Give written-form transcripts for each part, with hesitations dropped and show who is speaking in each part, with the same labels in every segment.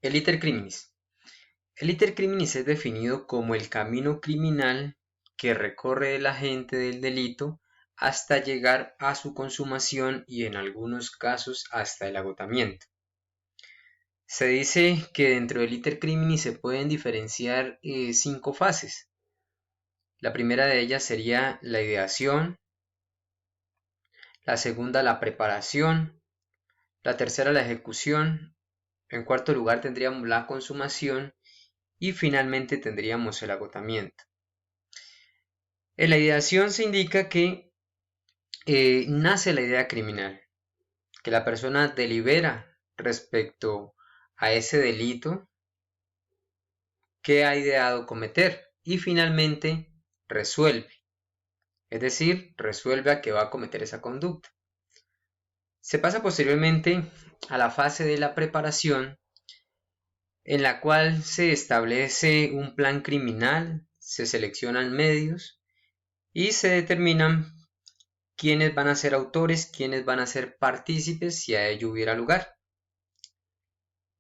Speaker 1: El iter criminis. El iter criminis es definido como el camino criminal que recorre el agente del delito hasta llegar a su consumación y en algunos casos hasta el agotamiento. Se dice que dentro del iter criminis se pueden diferenciar 5 fases. La primera de ellas sería la ideación, la segunda la preparación, la tercera la ejecución, en cuarto lugar tendríamos la consumación y finalmente tendríamos el agotamiento. En la ideación se indica que nace la idea criminal, que la persona delibera respecto a ese delito que ha ideado cometer y finalmente resuelve, es decir, resuelve a que va a cometer esa conducta. Se pasa posteriormente a la fase de la preparación, en la cual se establece un plan criminal, se seleccionan medios y se determinan quiénes van a ser autores, quiénes van a ser partícipes si a ello hubiera lugar.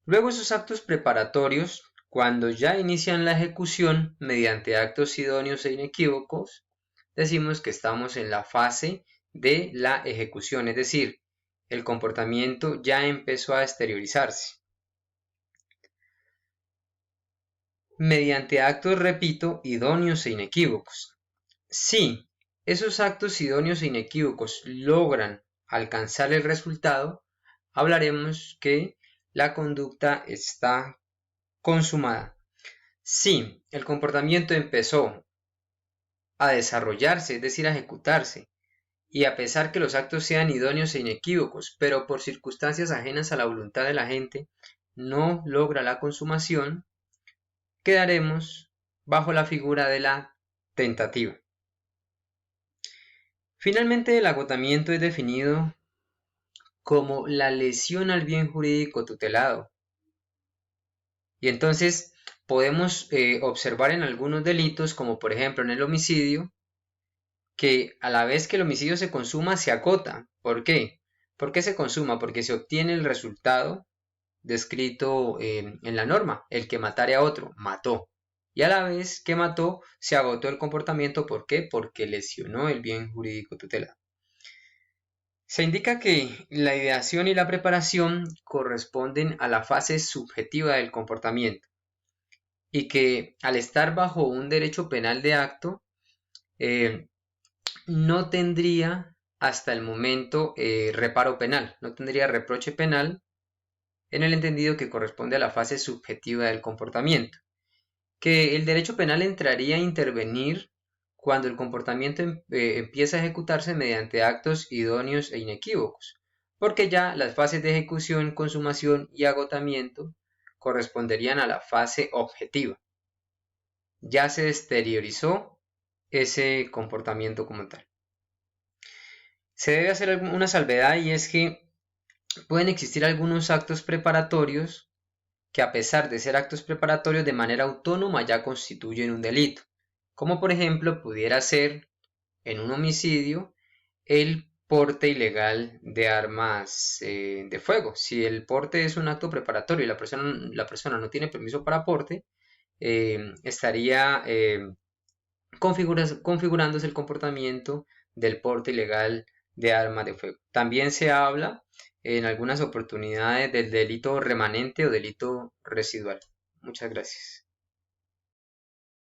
Speaker 1: Luego esos actos preparatorios, cuando ya inician la ejecución mediante actos idóneos e inequívocos, decimos que estamos en la fase de la ejecución, es decir, el comportamiento ya empezó a exteriorizarse. Mediante actos, repito, idóneos e inequívocos. Si esos actos idóneos e inequívocos logran alcanzar el resultado, hablaremos que la conducta está consumada. Si el comportamiento empezó a desarrollarse, es decir, a ejecutarse, y a pesar que los actos sean idóneos e inequívocos, pero por circunstancias ajenas a la voluntad de la gente, no logra la consumación, quedaremos bajo la figura de la tentativa. Finalmente, el agotamiento es definido como la lesión al bien jurídico tutelado. Y entonces podemos observar en algunos delitos, como por ejemplo en el homicidio, que a la vez que el homicidio se consuma, se agota. ¿Por qué? ¿Por qué se consuma? Porque se obtiene el resultado descrito en la norma. El que matare a otro, mató. Y a la vez que mató, se agotó el comportamiento. ¿Por qué? Porque lesionó el bien jurídico tutelado. Se indica que la ideación y la preparación corresponden a la fase subjetiva del comportamiento y que al estar bajo un derecho penal de acto, no tendría hasta el momento reparo penal, no tendría reproche penal en el entendido que corresponde a la fase subjetiva del comportamiento, que el derecho penal entraría a intervenir cuando el comportamiento empieza a ejecutarse mediante actos idóneos e inequívocos, porque ya las fases de ejecución, consumación y agotamiento corresponderían a la fase objetiva. Ya se exteriorizó ese comportamiento como tal. Se debe hacer una salvedad y es que pueden existir algunos actos preparatorios que a pesar de ser actos preparatorios de manera autónoma ya constituyen un delito, como por ejemplo pudiera ser en un homicidio el porte ilegal de armas de fuego. Si el porte es un acto preparatorio y la persona no tiene permiso para porte, estaría configurándose el comportamiento del porte ilegal de armas de fuego. También se habla en algunas oportunidades del delito remanente o delito residual. Muchas gracias.